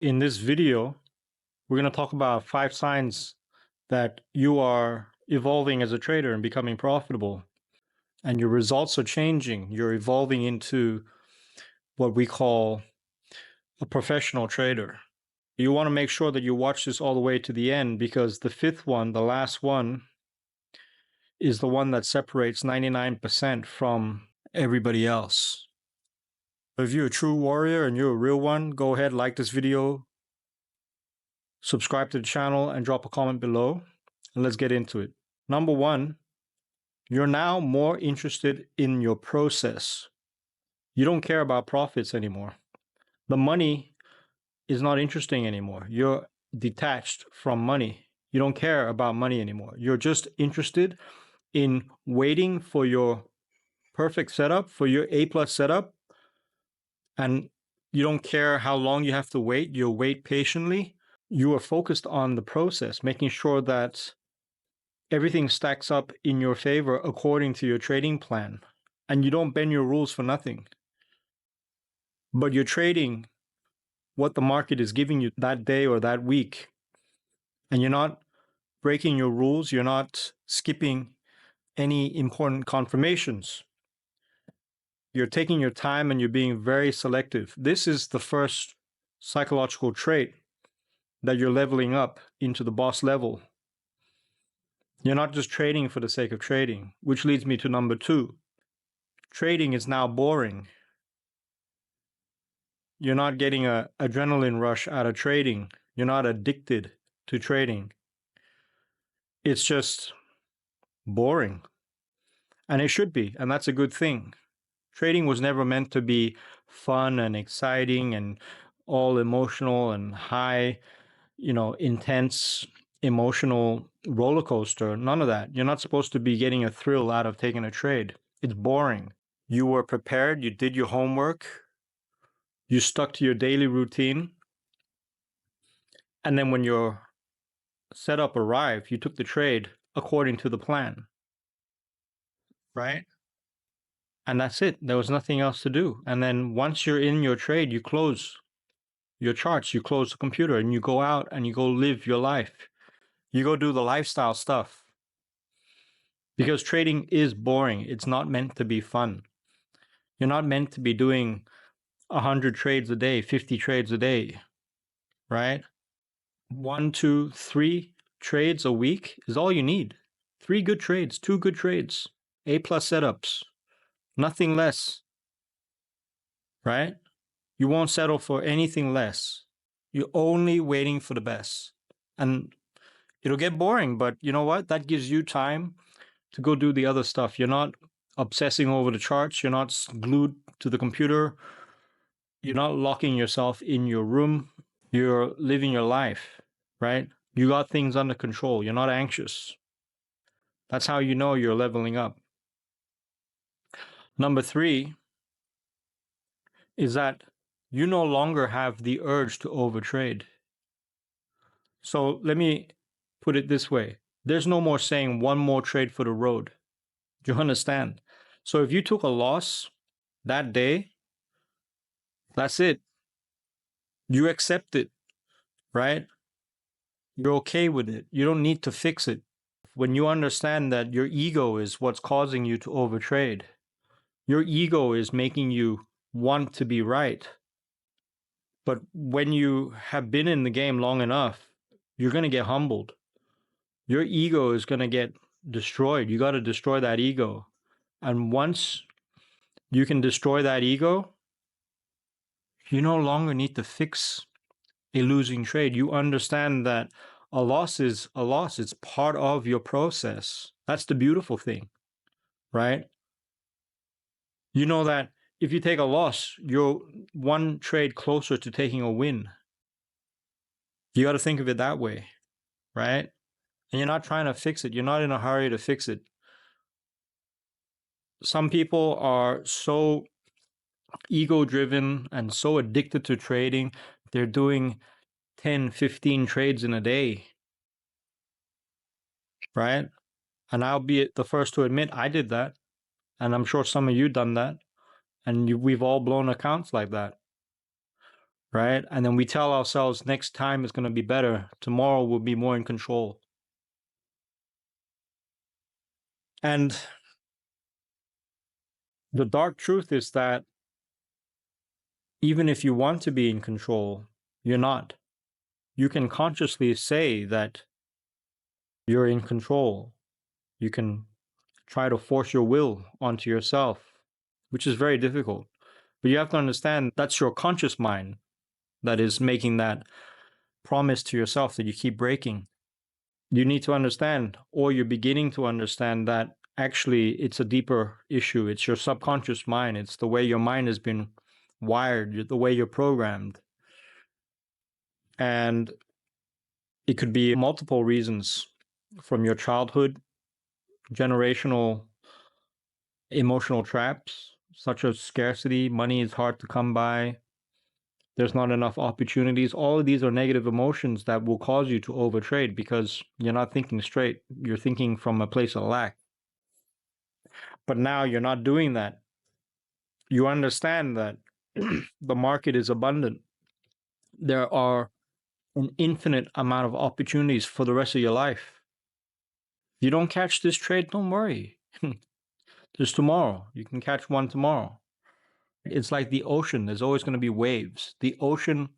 In this video, we're going to talk about 5 signs that you are evolving as a trader and becoming profitable, and your results are changing. You're evolving into what we call a professional trader. You want to make sure that you watch this all the way to the end, because the fifth one, the last one, is the one that separates 99% from everybody else. If you're a true warrior and you're a real one, go ahead, like this video, subscribe to the channel, and drop a comment below, and let's get into it. Number one, you're now more interested in your process. You don't care about profits anymore. The money is not interesting anymore. You're detached from money. You don't care about money anymore. You're just interested in waiting for your perfect setup, for your A+ setup, and you don't care how long you have to wait. You'll wait patiently. You are focused on the process, making sure that everything stacks up in your favor according to your trading plan, and you don't bend your rules for nothing. But you're trading what the market is giving you that day or that week, and you're not breaking your rules. You're not skipping any important confirmations. You're taking your time and you're being very selective. This is the first psychological trait that you're leveling up into the boss level. You're not just trading for the sake of trading, which leads me to number 2. Trading is now boring. You're not getting an adrenaline rush out of trading. You're not addicted to trading. It's just boring. And it should be, and that's a good thing. Trading was never meant to be fun and exciting and all emotional and high, intense emotional roller coaster. None of that. You're not supposed to be getting a thrill out of taking a trade. It's boring. You were prepared. You did your homework. You stuck to your daily routine. And then when your setup arrived, you took the trade according to the plan. Right? And that's it. There was nothing else to do. And then once you're in your trade, you close your charts, you close the computer, and you go out and you go live your life. You go do the lifestyle stuff. Because trading is boring. It's not meant to be fun. You're not meant to be doing 100 trades a day, 50 trades a day, right? 1, 2, 3 trades a week is all you need. 3 good trades, 2 good trades, A+ setups, nothing less, right? You won't settle for anything less. You're only waiting for the best. And it'll get boring, but you know what? That gives you time to go do the other stuff. You're not obsessing over the charts. You're not glued to the computer. You're not locking yourself in your room. You're living your life, right? You got things under control. You're not anxious. That's how you know you're leveling up. Number 3 is that you no longer have the urge to overtrade. So let me put it this way. There's no more saying one more trade for the road. Do you understand? So if you took a loss that day, that's it. You accept it, right? You're okay with it. You don't need to fix it. When you understand that your ego is what's causing you to overtrade, your ego is making you want to be right. But when you have been in the game long enough, you're going to get humbled. Your ego is going to get destroyed. You got to destroy that ego. And once you can destroy that ego, you no longer need to fix a losing trade. You understand that a loss is a loss. It's part of your process. That's the beautiful thing, right? You know that if you take a loss, you're one trade closer to taking a win. You got to think of it that way, right? And you're not trying to fix it. You're not in a hurry to fix it. Some people are so ego-driven and so addicted to trading, they're doing 10, 15 trades in a day, right? And I'll be the first to admit I did that. And I'm sure some of you done that. And we've all blown accounts like that. right? And then we tell ourselves next time is going to be better. Tomorrow we'll be more in control. And the dark truth is that even if you want to be in control, you're not. You can consciously say that you're in control. You can try to force your will onto yourself, which is very difficult. But you have to understand that's your conscious mind that is making that promise to yourself that you keep breaking. You need to understand, or you're beginning to understand, that actually it's a deeper issue. It's your subconscious mind. It's the way your mind has been wired, the way you're programmed. And it could be multiple reasons from your childhood, generational emotional traps, such as scarcity, money is hard to come by, there's not enough opportunities. All of these are negative emotions that will cause you to overtrade because you're not thinking straight. You're thinking from a place of lack. But now you're not doing that. You understand that the market is abundant. There are an infinite amount of opportunities for the rest of your life. If you don't catch this trade, don't worry. There's tomorrow. You can catch one tomorrow. It's like the ocean. There's always going to be waves. The ocean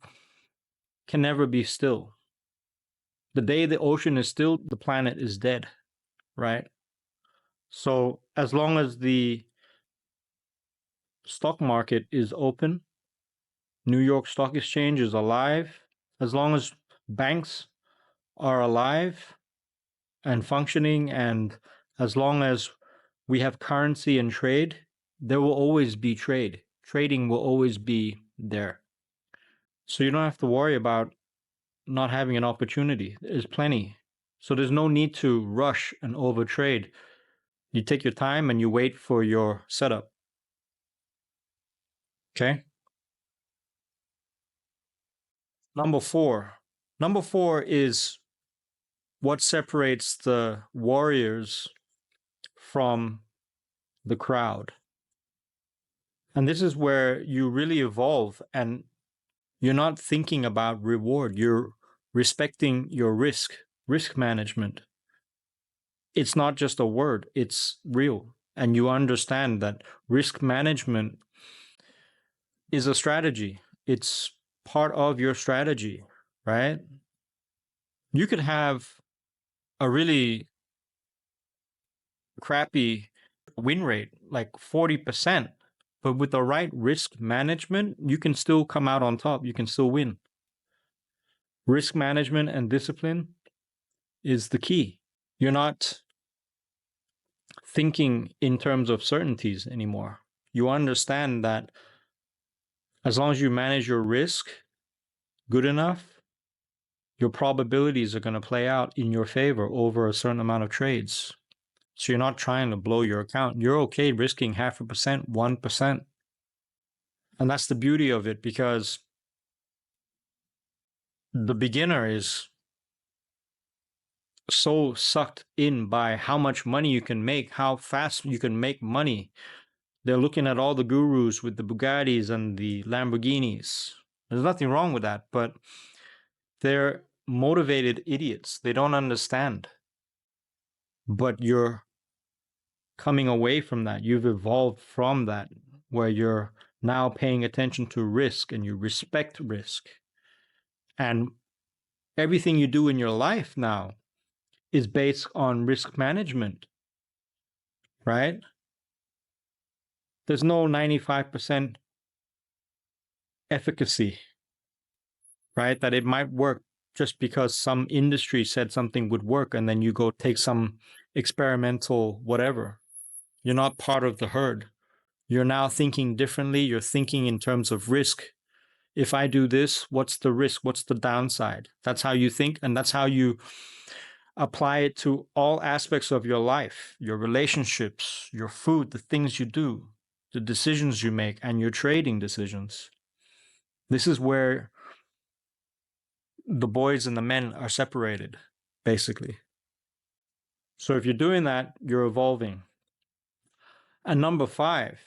can never be still. The day the ocean is still, the planet is dead, right? So as long as the stock market is open, New York Stock Exchange is alive, as long as banks are alive and functioning, and as long as we have currency and trade, there will always be trade. Trading will always be there. So you don't have to worry about not having an opportunity. There's plenty. So there's no need to rush and overtrade. You take your time and you wait for your setup. Okay? Number four. Number four is what separates the warriors from the crowd. And this is where you really evolve and you're not thinking about reward. You're respecting your risk management. It's not just a word, it's real. And you understand that risk management is a strategy. It's part of your strategy, right? You could have a really crappy win rate, like 40%, but with the right risk management, you can still come out on top. You can still win. Risk management and discipline is the key. You're not thinking in terms of certainties anymore. You understand that as long as you manage your risk good enough, your probabilities are going to play out in your favor over a certain amount of trades. So you're not trying to blow your account. You're okay risking 0.5%, 1%. And that's the beauty of it, because the beginner is so sucked in by how much money you can make, how fast you can make money. They're looking at all the gurus with the Bugattis and the Lamborghinis. There's nothing wrong with that, but they're motivated idiots. They don't understand. But you're coming away from that. You've evolved from that, where you're now paying attention to risk and you respect risk. And everything you do in your life now is based on risk management, right? There's no 95% efficacy, right? That it might work just because some industry said something would work and then you go take some experimental whatever. You're not part of the herd. You're now thinking differently. You're thinking in terms of risk. If I do this, what's the risk? What's the downside? That's how you think, and that's how you apply it to all aspects of your life, your relationships, your food, the things you do, the decisions you make, and your trading decisions. This is where the boys and the men are separated, basically. So if you're doing that, you're evolving. And number five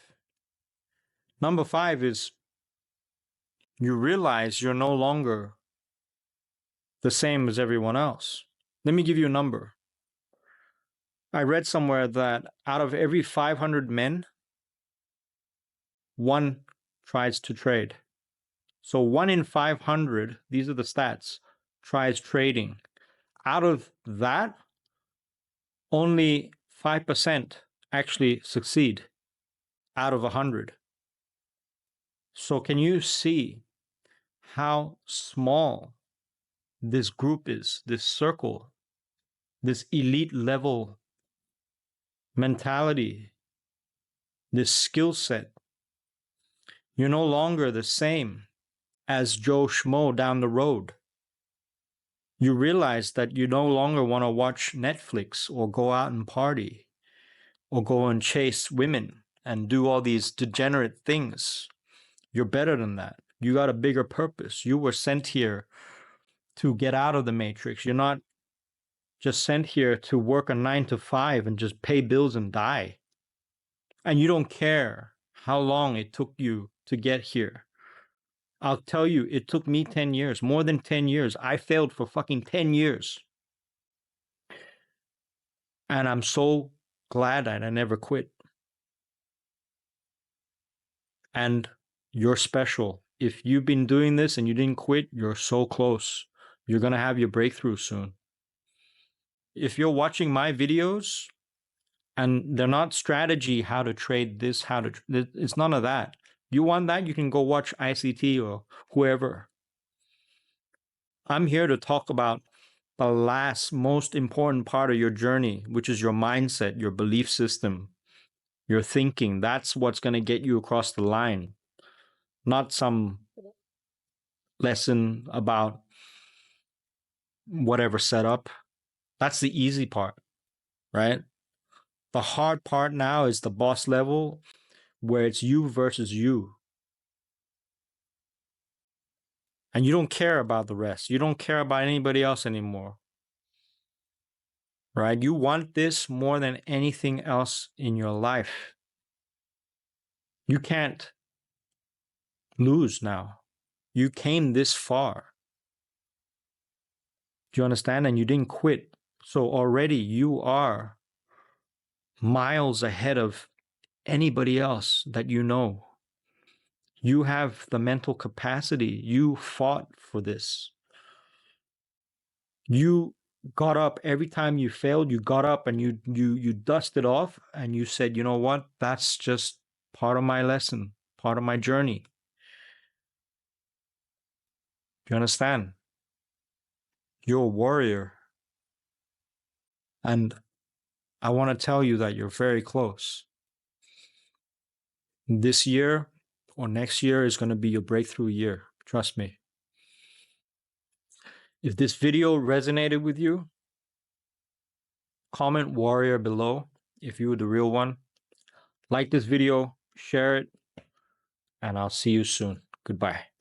is you realize you're no longer the same as everyone else. Let me give you a number. I read somewhere that out of every 500 men, one tries to trade. So 1 in 500, these are the stats, tries trading. Out of that, only 5% actually succeed out of 100. So can you see how small this group is, this circle, this elite level mentality, this skill set? You're no longer the same as Joe Schmo down the road. You realize that you no longer want to watch Netflix or go out and party or go and chase women and do all these degenerate things. You're better than that. You got a bigger purpose. You were sent here to get out of the matrix. You're not just sent here to work a 9 to 5 and just pay bills and die. And you don't care how long it took you to get here. I'll tell you, it took me 10 years, more than 10 years. I failed for fucking 10 years. And I'm so glad that I never quit. And you're special. If you've been doing this and you didn't quit, you're so close. You're going to have your breakthrough soon. If you're watching my videos and they're not strategy, how to trade this, it's none of that. You want that, you can go watch ICT or whoever. I'm here to talk about the last most important part of your journey, which is your mindset, your belief system, your thinking. That's what's going to get you across the line, not some lesson about whatever setup. That's the easy part, right? The hard part now is the boss level where it's you versus you. And you don't care about the rest. You don't care about anybody else anymore, right? You want this more than anything else in your life. You can't lose now. You came this far. Do you understand? And you didn't quit. So already you are miles ahead of anybody else that you know. You have the mental capacity. You fought for this. You got up every time you failed. You got up and you dusted off and you said, you know what? That's just part of my lesson, part of my journey. Do you understand? You're a warrior. And I want to tell you that you're very close. This year or next year is going to be your breakthrough year. Trust me. If this video resonated with you, comment warrior below if you were the real one. Like this video, share it, and I'll see you soon. Goodbye.